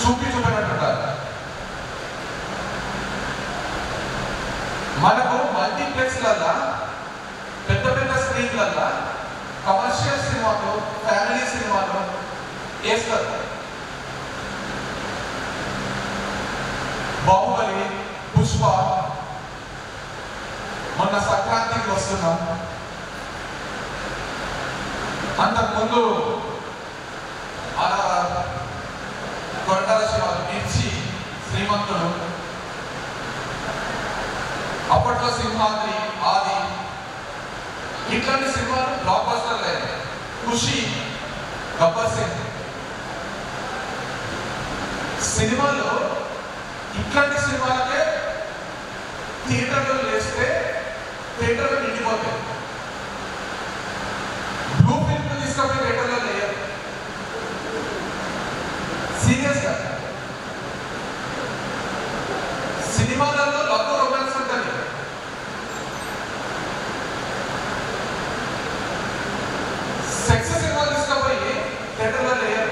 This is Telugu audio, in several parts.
చూపినట్టుంటారు. మనకు మల్టీప్లెక్స్లల్లా పెద్ద పెద్ద స్క్రీన్లల్లా కమర్షియల్ సినిమాలు, ఫ్యామిలీ సినిమాలు వేస్తారు. బాహుబలి, పుష్ప, మొన్న సంక్రాంతికి వస్తున్నాం. అంతకుముందు కొరటాల శివాలు, మిర్చి, శ్రీమంతుడు, అప్పట్లో సింహాద్రి, ఆది, ఇట్లాంటి సినిమాలు బ్లాక్ బస్టర్ లేదు. ఖుషి, గబ్బర్ సింగ్ సినిమాలు, ఇట్లాంటి సినిమాలకే థియేటర్లో వేస్తే థియేటర్లో నిండిపోతాయి. బ్లూ ఫిల్మ్ తీసుకపోయి థియేటర్లో లేరు. సీరియస్గా సినిమాలలో లవ్ రొమాన్స్ ఉంటుంది. సెక్స్ సినిమాలు తీసుకపోయి థియేటర్లో లేరు.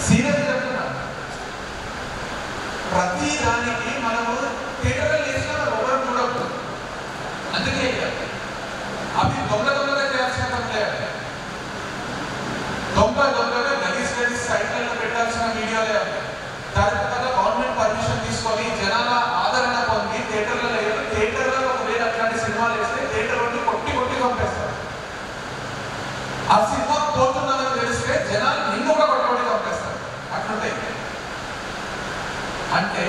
సీరియస్ చెప్తున్నా. ప్రతి దానికి మనము థియేటర్లో వేసినా ఎవరు చూడద్దు. అందుకే అవి దొంగగా చేయాల్సిన పని లేదు. దొంగగా గలీజ్ సైట్లలో పెట్టాల్సిన వీడియోలే అవి. దాని తర్వాత గవర్నమెంట్ పర్మిషన్ తీసుకొని జనాల ఆదరణ పొంది థియేటర్లో లేదు. థియేటర్లో ఒకవేళ అట్లాంటి సినిమాలు వేస్తే థియేటర్ నుండి కొట్టి పంపేస్తారు. ఆ సినిమా పోతుందని తెలిస్తే జనాలు నిన్ను కూడా కొట్టి పంపేస్తారు. అట్లుంటాయి. అంటే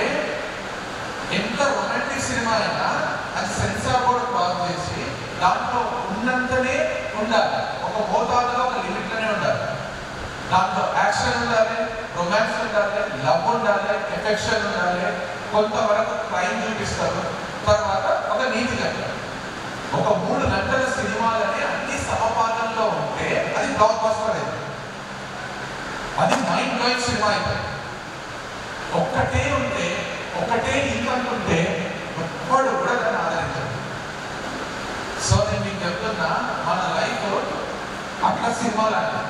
ఎంత రొమాంటిక్ సినిమా అయినా అది సెన్సార్ బోర్డు క్రాస్ చేసి దాంట్లో ఉన్నంతనే ఉండాలి. ఒక మోతాదులో, ఒక లిమిట్లోనే ఉండాలి. దాంట్లో యాక్షన్ ఉండాలి, రొమాన్స్ ఉండాలి, లవ్ ఉండాలి, ఎఫెక్షన్ ఉండాలి, కొంతవరకు క్రైమ్ చూపిస్తారు. తర్వాత ఒక నీతి గంటలు, ఒక 3 గంటల సినిమాలని అన్ని సమపాలనలో ఉంటే అది బ్లాక్ బస్టర్ అయింది. అది మైండ్ బ్లోయింగ్ సినిమా అయిపోయింది. ఒక్కటే ఉంటే, ఒకటే ఇన్కమ్ ఉంటే ఒక్కడు కూడా దాన్ని ఆదరించారు. సో నేను మీకు చెప్తున్నా, మన లైఫ్ అట్లా సినిమాలు అంటే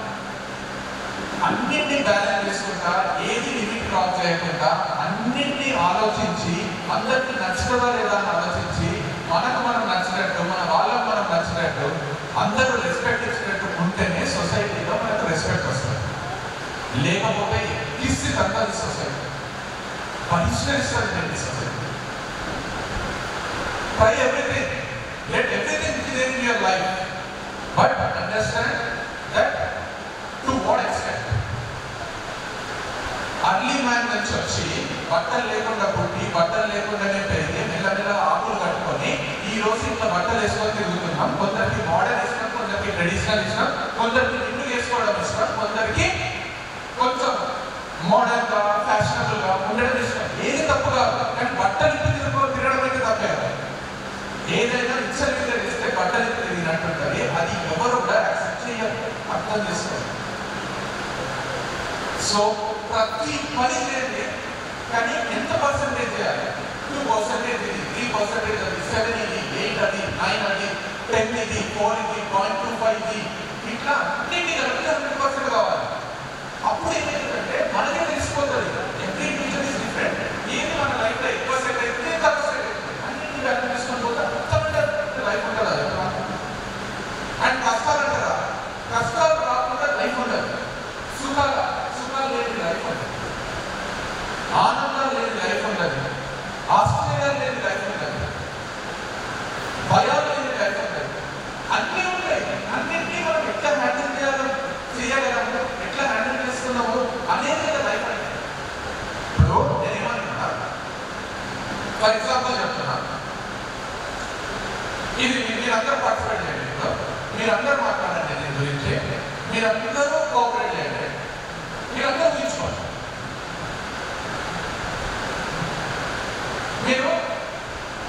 అన్నింటినీ బ్యాలెన్స్ చేసుకుంటా, ఏది లిమిట్ క్రాస్ చేయకుండా అన్నింటినీ ఆలోచించి, అందరికీ నచ్చుతుందా లేదా అని ఆలోచించి, మనకు మనం నచ్చినట్టు, మన వాళ్ళకు మనం నచ్చినట్టు, అందరూ రెస్పెక్ట్ ఇచ్చినట్టు ఉంటేనే సొసైటీలో మనకు రెస్పెక్ట్ వస్తుంది. లేకపోతే ఎక్కిస్తే తగ్గదు సొసైటీ, పరిష్కరిస్తుంది society. Try everything, let everything be there in your life, but understand that to what extent. Early man నుంచి వచ్చి బట్టలు లేకుండా పుట్టి, బట్టలు లేకుండానే పెరిగి, మెల్లమెల్ల ఆకులు కట్టుకొని ఈ రోజు ఇట్లా బట్టలు వేసుకొని తిరుగుతున్నాం. కొందరికి మోడర్న్ ఇష్టం, కొందరికి ట్రెడిషనల్ ఇష్టం, కొందరికి నిండు వేసుకోవడం ఇష్టం, కొందరికి కొంచెం మోడర్న్ గా, ఫ్యాషనబుల్ గా ఉండడం ఇష్టం. ఏది తప్పు కాదు, కానీ బట్టలు ఇప్పు తిరగడం అయితే తప్పే కదా. ఏదైనా ఇచ్చలు ఇస్తే బట్టలు ఇప్పు తిరిగినట్టుంటుంది. అది ఎవరు కూడా యాక్సెప్ట్ చేయాలి, అర్థం చేసుకోవాలి. సో ప్రతి పని చేయండి, కానీ ఎంత పర్సెంటేజ్ చేయాలి? 2% ఇది, 3% అది, 7 ఇది, 8 అది, 9 అది, 10 ఇది, 4 ఇది, 0.25 ఇది, ఇట్లా అన్నింటి కలిపి 100% కావాలి. అప్పుడు ఏమైందంటే మనకే తెలిసిపోతుంది ఎవ్రీ ఇండివిజువల్ ఇస్ డిఫరెంట్. ఏది మన లైఫ్లో ఎక్కువ సెట్ అయితే తక్కువ సెట్ అవుతుంది. అన్నింటినీ బ్యాలెన్స్ చేసుకొని పోతే ఉత్తమంగా లైఫ్ ఉంటుంది. అండ్ కష్టాలు అంటారా, కష్టాలు రాకుండా లైఫ్ ఉండదు. సుఖాలు లేని లైఫ్ ఉండదు, ఆనందాలు లేని లైఫ్ ఉండదు, ఆశ్చర్యాలు లేని లైఫ్ ఉండదు, భయాలు లేని లైఫ్ ఉండదు. అన్నీ ఉంటాయి. అన్నింటినీ మనం ఎట్లా హ్యాండిల్ చేయగలము, ఎట్లా హ్యాండిల్ చేస్తున్నాము అనేది లైఫ్ అంటే. ఇప్పుడు నేనేమన్నా ఫర్ ఎగ్జాంపుల్ చెప్తున్నా, ఇది మీరందరూ పార్టిసిపేట్ చేయండి. ఇప్పుడు మీరందరూ మాట్లాడండి దీని గురించి, మీరందరూ కోఆపరేట్ చేయండి, మీరందరూ ఊహించుకోండి.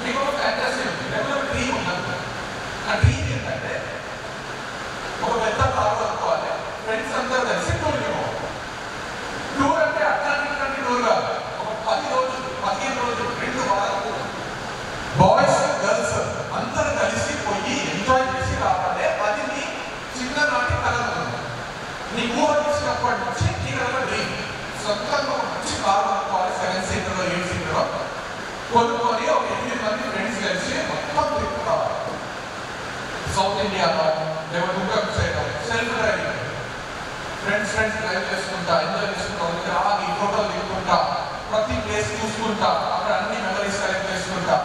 మీకు ఒక ఫ్యాంటసీ ఉంది, లేకపోతే ఒక డ్రీమ్ ఉండదు. ఆ డ్రీమ్ ఏంటంటే ఒక పెద్ద కారు కొనుక్కోవాలి, ఫ్రెండ్స్ అందరూ కలిసి టూర్కి పోవాలి. టూర్ అంటే అట్లాంటి టూర్ కాదు, ఒక 10 రోజులు, 15 రోజులు, 2 వారాలు బాయ్స్ గర్ల్స్ అందరూ కలిసి పోయి ఎంజాయ్ చేసి రావాలి. అది మీ చిన్ననాటి కళ. నీ ఊహ తీసినప్పటి నుంచి నీకు ఒక డ్రీమ్, సొంతంగా ఒక మంచి కారు కొనుక్కోవాలి, 7 సీటర్ 8 సీటర్ కొనుక్కొని ఒక 8 మంది ఫ్రెండ్స్ కలిసి మొత్తం ట్రిప్ కావాలి. సౌత్ ఇండియాలో లేకపోతే ఇంకొక side self driving, friends drive చేసుకుంటా, ఎంజాయ్ చేసుకుంటా, ఆగి ఫోటోలు దిగుకుంటా, ప్రతి ప్లేస్ చూసుకుంటా, అక్కడ అన్ని మెమరీస్ కలెక్ట్ చేసుకుంటా,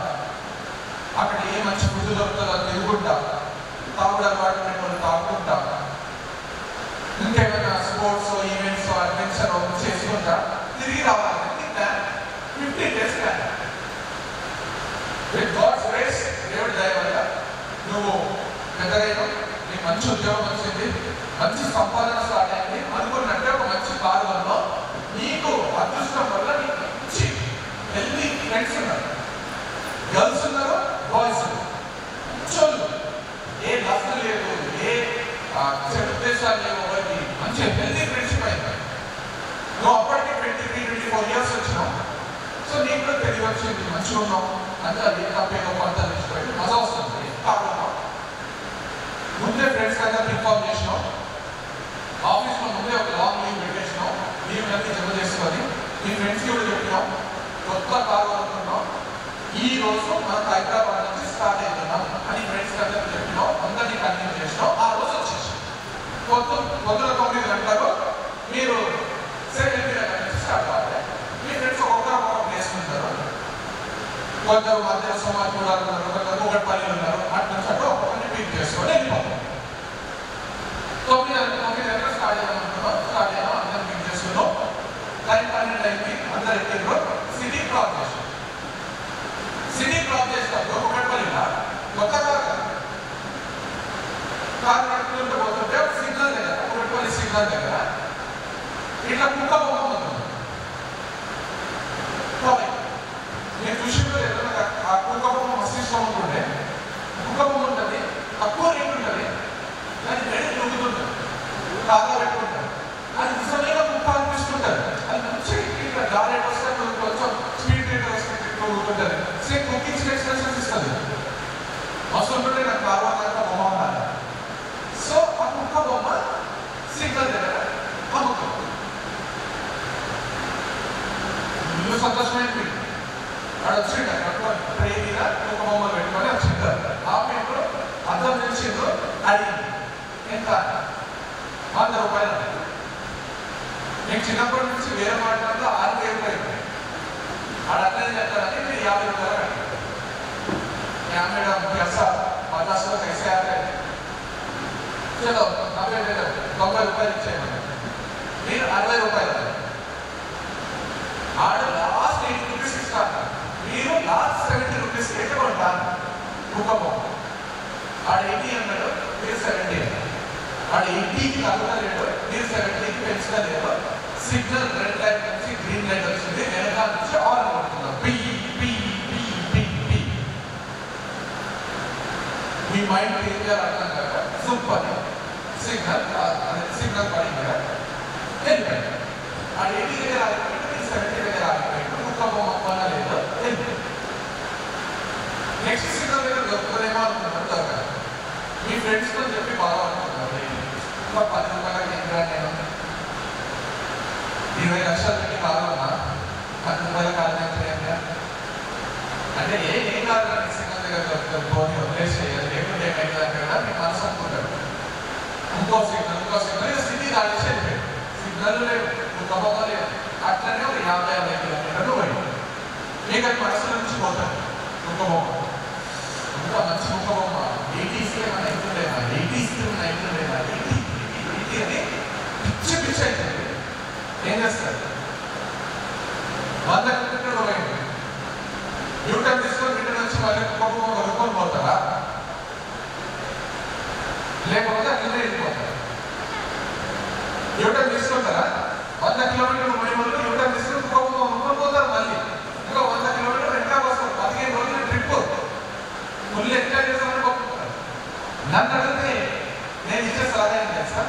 అక్కడ ఏ మంచి ఫుడ్ దొరుకుతుందో అది తిరుగుకుంటా, తాగుడు అలవాటు వాళ్ళు తాగుకుంటా, ఇంకేమైనా స్పోర్ట్స్ ఈవెంట్స్ అడ్వెంచర్ చేసుకుంటా తిరిగి రావాలి. 15 days plan. With God's grace, దేవుడి దయ వల్ల నువ్వు పెద్దగా నీకు మంచి ఉద్యోగం వచ్చింది, మంచి సంపాదన స్టార్ట్ అయింది, అనుకున్నట్టే ఒక మంచి కారు వల్ల నీకు అదృష్టం వల్ల నీకు మంచి హెల్తీ ఫ్రెండ్స్ ఉన్నారు, గర్ల్స్ ఉన్నారు, బాయ్స్ ఉన్నారు, ఏ లఫ్ట్ లేదు, ఏ చెడు ఉద్దేశాలు లేవు, వారికి మంచి హెల్తీ ఫ్రెండ్షిప్ అయింది. నువ్వు అప్పటికి 23-24 years వచ్చినావు. సో నీకు కూడా తెలివి వచ్చింది, మంచిగా ఉన్నావు, అంతా ఏ తప్పేదో కొంత తెచ్చిపోయి మజా వస్తుంది. కాకుండా ముందే ఫ్రెండ్స్ అందరికి ఇన్ఫార్మ్ చేసినావు, ఆఫీస్లో ముందే ఒక లాంగ్ లీవ్ పెట్టేసినావు, లీవ్ అన్ని జమ చేసుకొని మీ ఫ్రెండ్స్కి కూడా చెప్పినావు, కొత్త కారు అనుకున్నావు, ఈ రోజు మనం హైదరాబాద్ నుంచి స్టార్ట్ అవుతున్నాం అని ఫ్రెండ్స్ అందరికి చెప్పినావు, అందరినీ కన్విన్స్ చేసినావు. ఆ రోజు వచ్చేసి పొద్దున 9 గంటలకు మీరు స్టార్ట్ అవ్వాలి. మీ ఫ్రెండ్స్ ఒక్కొక్క ప్లేస్ ఉంటారు, కొందరు మధ్య సోమాజ్ కూడా ఉన్నారు, కొందరు కూకట్పల్లిలో ఉన్నారు, అటు నుంచి అటు ఒక్కొక్కరిని పిక్ చేసుకొని వెళ్ళిపోతాం. 9 గంటలకు స్టార్ట్ చేయాలనుకున్నాం, స్టార్ట్ అయ్యాం, అందరం పిక్ చేసుకున్నాం. టైం 12 అయింది, అందరు ఎక్కిండ్రు, సిటీ క్రాస్ చేసాం. సిటీ క్రాస్ చేసినప్పుడు కూకట్పల్లిలో కొత్త కారు నడుపుకుంటూ పోతుంటే ఒక సిగ్నల్ దగ్గర, కూకట్పల్లి సిగ్నల్ దగ్గర ఇట్లా కుక్క బొమ్మ ఉంటుంది. నేను చూసిందో లేదో ఆ కుక్క బొమ్మ మస్తు ఇష్టం ఉంటుండే. కుక్క బొమ్మ ఉంటుంది, తక్కువ రేట్ ఉంటుంది, దాని రేట్ దొరుకుతుంటుంది, కాగా పెట్టుకుంటారు. అది నిజమైన కుక్క అనిపిస్తుంటుంది. అది మంచిగా గారెట్ వస్తే కొంచెం స్పీడ్ రేట్ వస్తే దొరుకుతుంటుంది. సేమ్ కుకింగ్ ఎక్స్ప్రెషన్స్ ఇస్తుంది, మస్తు ఉంటుంటే నాకు కావాలంటే బొమ్మ ఉండాలి. సో ఆ కుక్క బొమ్మ సిగ్నల్ దగ్గర అమ్ముతుంది. ఇల్లు సంతోషమైంది, వాడు వచ్చిండు ట్రైన్గా కుక్క బొమ్మలు పెట్టుకొని వచ్చింటారు. ఆ పేరు అర్థం తెలిసిందో అడిగింది, ఎంత? 100 రూపాయలు. నేను చిన్నప్పటి నుంచి వేరే మాట్లాడుతూ 6,000 రూపాయలు. వాడు అట్లనే చెప్తాడని మీరు 50 రూపాయలు అడిగారు. మేడం कैसा 50 లో कैसे आ गए? चलो 90 రూపాయలు ఇచ్చేయమని మీరు 60 రూపాయలు. ఆడు లాస్ట్ 80 రూపీస్ ఇస్తాను, మీరు లాస్ట్ 70 రూపీస్ ఎట్టుకుంటాను కుక్క బొమ్మ. ఆడు 80 అన్నాడు, మీరు 70 అన్నారు. ఆడు 80కి తగ్గుతలేడు, మీరు 70కి పెంచుతలేడు. సిగ్నల్ రెడ్ లైట్ నుంచి గ్రీన్ లైట్ వచ్చింది, వెనకాల నుంచి ఆన్ పడుతున్నాం. మీ మైండ్ ఏం చేయాలి అర్థం కాక జూమ్ పని సిగ్నల్ పడింది కదా వెళ్ళిపోయింది. ఆ 80 దగ్గర ఆగిపోయింది, 70 దగ్గర ఆగిపోయింది, కుక్క బొమ్మ కొనలేదు, వెళ్ళిపోయింది. నెక్స్ట్ సిగ్నల్ దగ్గర దొరుకుతుందేమో అనుకున్నాడు, దొరకదు. మీ ఫ్రెండ్స్తో చెప్పి బాగా అనుకున్నారు, ఇంకా 10 రూపాయలకి ఏం రా, నేను 20 లక్షలు పెట్టి కావాలన్నా 10 రూపాయల కావాలంటే అంటే ఏం కాదు, సిగ్నల్ దగ్గర దొరుకుతుంది, పోనీ వదిలేసేయాలి, లేకుంటే ఏమైందంటే కదా మీ మనసు అనుకుంటాడు. ఇంకో సిగ్నల్ సిటీ దాటేసి వెళ్ళిపోయింది. సిగ్నల్ లేదు, కుక్క బొమ్మ లేదు, అట్లనే ఒక 50-60 కిలోమీటర్లు పోయింది. మీకు అది మనసులో నుంచి పోతాడు కుక్క బొమ్మ. అంత మంచి కుక్క బొమ్మ 80s మన ఇంట్లోలేనా, 80s మన ఇంట్లోలేనా, 80 అని పిచ్చి అవుతుంది. ఏం చేస్తారు? 100 కిలోమీటర్లు పోయింది. న్యూటన్ తీసుకొని రిటర్న్ వచ్చి మళ్ళీ కుక్క బొమ్మ కొనుక్కొని పోతారా? లేకపోతే అట్లనే వెళ్ళిపోతారు. న్యూటన్ తీసుకుంటారా? 100 కిలోమీటర్లు పోయే వాళ్ళు న్యూటన్ తీసుకొని కుక్క బొమ్మ కొనుక్కొని పోతారు. మళ్ళీ ఇంకా 100 కిలోమీటర్లు వెంట వస్తారు. 15 రోజులు ట్రిప్ ఫుల్ ఎంజాయ్ చేస్తామని కొనుక్కుంటారు. నన్ను అడిగితే నేను ఇచ్చే సలహా ఏం చేస్తా,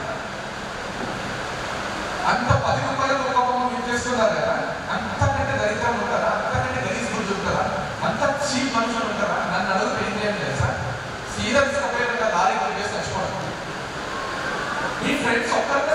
అంత 10 రూపాయలు కుక్క బొమ్మ మీరు చేస్తున్నారు కదా, అంతకంటే దరిద్రం ఉంటారా, అంతకంటే గలీజ్ గుర్తు ఉంటారా, అంత చీప్ మనుషులు ఉంటారా? నన్ను అడుగుతే ఏం చేయాలి తెలుసా? సీరియస్ లారీ చేసి చచ్చిపోవడం. మీ ఫ్రెండ్స్ ఒక్కరిని